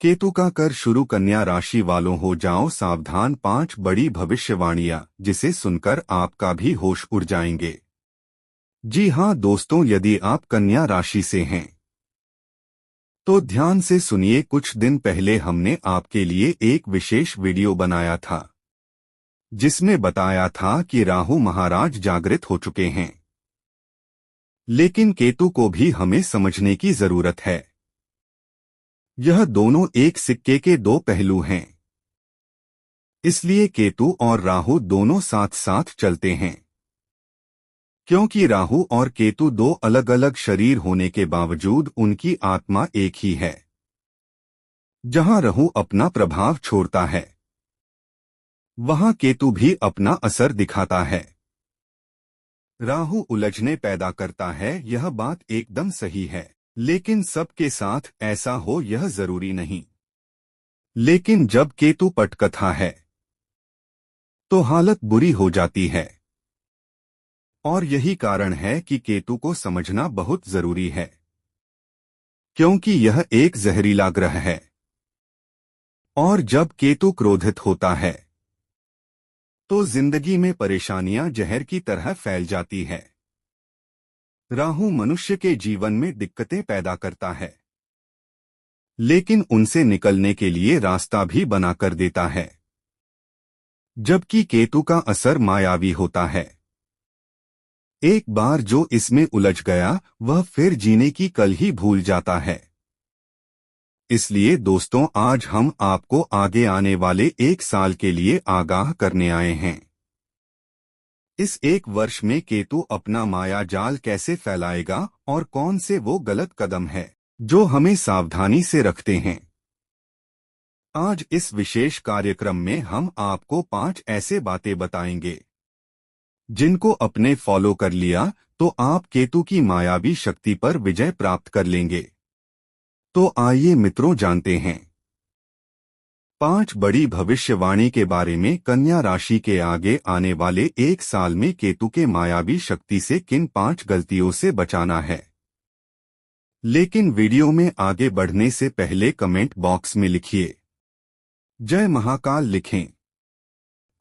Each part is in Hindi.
केतु का कर शुरू। कन्या राशि वालों हो जाओ सावधान, 5 बड़ी भविष्यवाणियां जिसे सुनकर आपका भी होश उड़ जाएंगे। जी हां दोस्तों, यदि आप कन्या राशि से हैं तो ध्यान से सुनिए। कुछ दिन पहले हमने आपके लिए एक विशेष वीडियो बनाया था जिसमें बताया था कि राहु महाराज जागृत हो चुके हैं, लेकिन केतु को भी हमें समझने की जरूरत है। यह दोनों एक सिक्के के दो पहलू हैं, इसलिए केतु और राहु दोनों साथ साथ चलते हैं। क्योंकि राहु और केतु दो अलग अलग शरीर होने के बावजूद उनकी आत्मा एक ही है। जहां राहु अपना प्रभाव छोड़ता है, वहां केतु भी अपना असर दिखाता है। राहु उलझने पैदा करता है, यह बात एकदम सही है, लेकिन सबके साथ ऐसा हो यह जरूरी नहीं। लेकिन जब केतु पटकथा है तो हालत बुरी हो जाती है, और यही कारण है कि केतु को समझना बहुत जरूरी है, क्योंकि यह एक जहरीला ग्रह है। और जब केतु क्रोधित होता है तो जिंदगी में परेशानियां जहर की तरह फैल जाती है। राहु मनुष्य के जीवन में दिक्कतें पैदा करता है, लेकिन उनसे निकलने के लिए रास्ता भी बना कर देता है। जबकि केतु का असर मायावी होता है। एक बार जो इसमें उलझ गया वह फिर जीने की कल ही भूल जाता है। इसलिए दोस्तों, आज हम आपको आगे आने वाले 1 साल के लिए आगाह करने आए हैं। इस 1 वर्ष में केतु अपना माया जाल कैसे फैलाएगा और कौन से वो गलत कदम है जो हमें सावधानी से रखते हैं। आज इस विशेष कार्यक्रम में हम आपको 5 ऐसे बातें बताएंगे जिनको अपने फॉलो कर लिया तो आप केतु की मायावी शक्ति पर विजय प्राप्त कर लेंगे। तो आइए मित्रों, जानते हैं 5 बड़ी भविष्यवाणी के बारे में। कन्या राशि के आगे आने वाले 1 साल में केतु के मायावी शक्ति से किन 5 गलतियों से बचाना है। लेकिन वीडियो में आगे बढ़ने से पहले कमेंट बॉक्स में लिखिए जय महाकाल लिखें,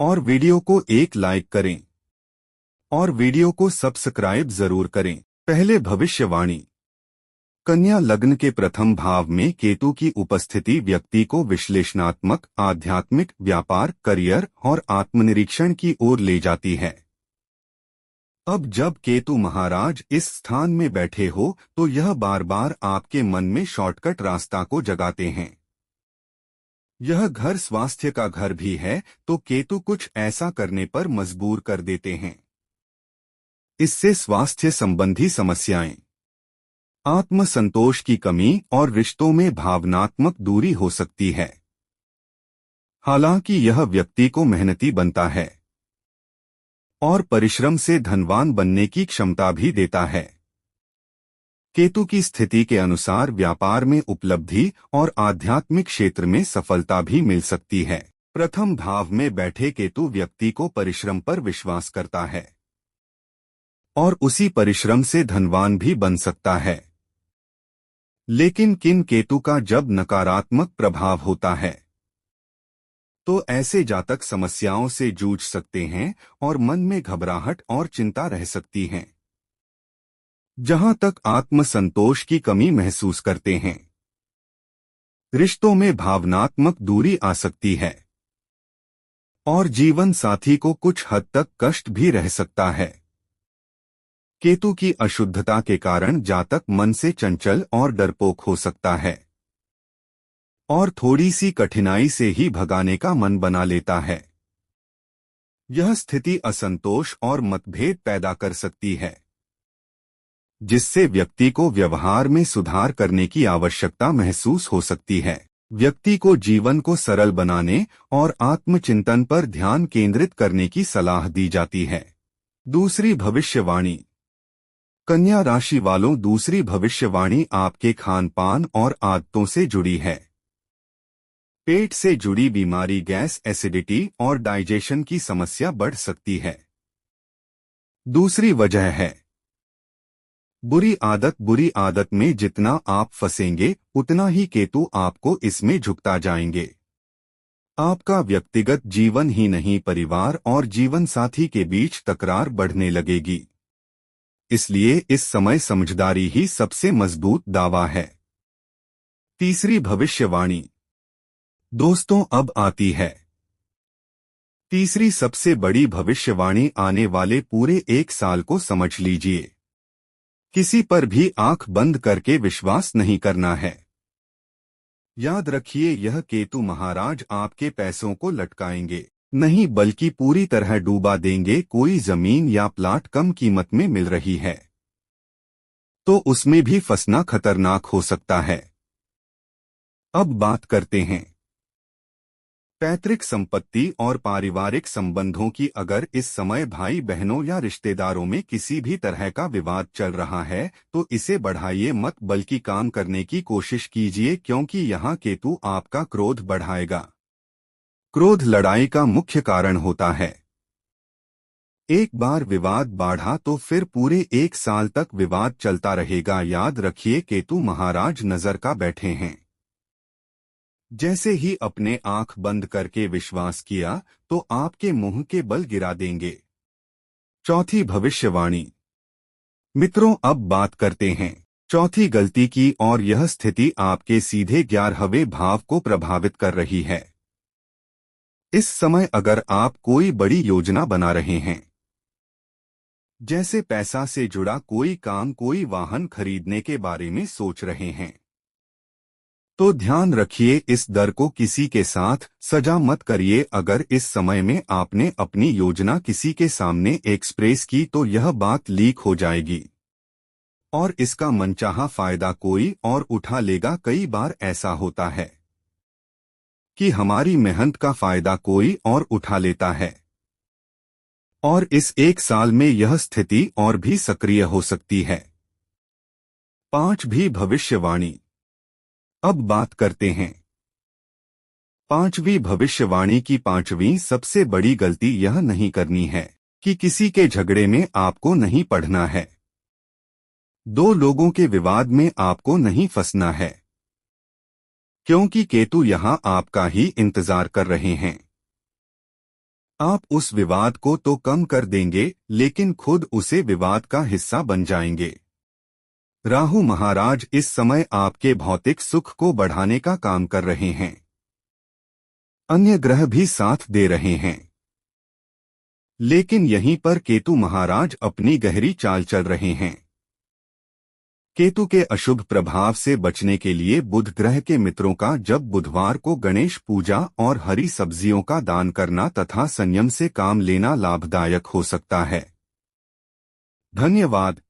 और वीडियो को एक लाइक करें, और वीडियो को सब्सक्राइब जरूर करें। पहले भविष्यवाणी। कन्या लग्न के प्रथम भाव में केतु की उपस्थिति व्यक्ति को विश्लेषणात्मक, आध्यात्मिक, व्यापार, करियर और आत्मनिरीक्षण की ओर ले जाती है। अब जब केतु महाराज इस स्थान में बैठे हो तो यह बार बार आपके मन में शॉर्टकट रास्ता को जगाते हैं। यह घर स्वास्थ्य का घर भी है, तो केतु कुछ ऐसा करने पर मजबूर कर देते हैं। इससे स्वास्थ्य संबंधी समस्याएं, आत्मसंतोष की कमी और रिश्तों में भावनात्मक दूरी हो सकती है। हालांकि यह व्यक्ति को मेहनती बनता है और परिश्रम से धनवान बनने की क्षमता भी देता है। केतु की स्थिति के अनुसार व्यापार में उपलब्धि और आध्यात्मिक क्षेत्र में सफलता भी मिल सकती है। प्रथम भाव में बैठे केतु व्यक्ति को परिश्रम पर विश्वास करता है और उसी परिश्रम से धनवान भी बन सकता है। लेकिन किन केतु का जब नकारात्मक प्रभाव होता है तो ऐसे जातक समस्याओं से जूझ सकते हैं और मन में घबराहट और चिंता रह सकती है। जहां तक आत्मसंतोष की कमी महसूस करते हैं, रिश्तों में भावनात्मक दूरी आ सकती है और जीवन साथी को कुछ हद तक कष्ट भी रह सकता है। केतु की अशुद्धता के कारण जातक मन से चंचल और डरपोक हो सकता है और थोड़ी सी कठिनाई से ही भगाने का मन बना लेता है। यह स्थिति असंतोष और मतभेद पैदा कर सकती है, जिससे व्यक्ति को व्यवहार में सुधार करने की आवश्यकता महसूस हो सकती है। व्यक्ति को जीवन को सरल बनाने और आत्मचिंतन पर ध्यान केंद्रित करने की सलाह दी जाती है। दूसरी भविष्यवाणी। कन्या राशि वालों, दूसरी भविष्यवाणी आपके खान पान और आदतों से जुड़ी है। पेट से जुड़ी बीमारी, गैस, एसिडिटी और डाइजेशन की समस्या बढ़ सकती है। दूसरी वजह है बुरी आदत में जितना आप फंसेंगे उतना ही केतु आपको इसमें झुकता जाएंगे। आपका व्यक्तिगत जीवन ही नहीं परिवार और जीवन साथी के बीच तकरार बढ़ने लगेगी। इसलिए इस समय समझदारी ही सबसे मजबूत दावा है। तीसरी भविष्यवाणी। दोस्तों अब आती है तीसरी सबसे बड़ी भविष्यवाणी। आने वाले पूरे एक साल को समझ लीजिए। किसी पर भी आंख बंद करके विश्वास नहीं करना है। याद रखिए यह केतु महाराज आपके पैसों को लटकाएंगे नहीं बल्कि पूरी तरह डूबा देंगे। कोई जमीन या प्लाट कम कीमत में मिल रही है तो उसमें भी फंसना खतरनाक हो सकता है। अब बात करते हैं पैतृक संपत्ति और पारिवारिक संबंधों की। अगर इस समय भाई बहनों या रिश्तेदारों में किसी भी तरह का विवाद चल रहा है तो इसे बढ़ाइए मत बल्कि काम करने की कोशिश कीजिए, क्योंकि यहाँ केतु आपका क्रोध बढ़ाएगा। क्रोध लड़ाई का मुख्य कारण होता है। एक बार विवाद बढ़ा तो फिर पूरे एक साल तक विवाद चलता रहेगा। याद रखिए केतु महाराज नजर का बैठे हैं। जैसे ही अपने आंख बंद करके विश्वास किया तो आपके मुंह के बल गिरा देंगे। चौथी भविष्यवाणी। मित्रों अब बात करते हैं चौथी गलती की, और यह स्थिति आपके सीधे 11वें भाव को प्रभावित कर रही है। इस समय अगर आप कोई बड़ी योजना बना रहे हैं, जैसे पैसा से जुड़ा कोई काम, कोई वाहन खरीदने के बारे में सोच रहे हैं, तो ध्यान रखिए इस डर को किसी के साथ सजा मत करिए। अगर इस समय में आपने अपनी योजना किसी के सामने एक्सप्रेस की तो यह बात लीक हो जाएगी और इसका मनचाहा फायदा कोई और उठा लेगा। कई बार ऐसा होता है कि हमारी मेहनत का फायदा कोई और उठा लेता है और इस एक साल में यह स्थिति और भी सक्रिय हो सकती है। पांचवी भविष्यवाणी। अब बात करते हैं पांचवी भविष्यवाणी की। पांचवी सबसे बड़ी गलती यह नहीं करनी है कि किसी के झगड़े में आपको नहीं पड़ना है। दो लोगों के विवाद में आपको नहीं फंसना है, क्योंकि केतु यहां आपका ही इंतजार कर रहे हैं। आप उस विवाद को तो कम कर देंगे लेकिन खुद उसे विवाद का हिस्सा बन जाएंगे। राहु महाराज इस समय आपके भौतिक सुख को बढ़ाने का काम कर रहे हैं। अन्य ग्रह भी साथ दे रहे हैं, लेकिन यहीं पर केतु महाराज अपनी गहरी चाल चल रहे हैं। केतु के अशुभ प्रभाव से बचने के लिए बुध ग्रह के मित्रों का जब बुधवार को गणेश पूजा और हरी सब्जियों का दान करना तथा संयम से काम लेना लाभदायक हो सकता है। धन्यवाद।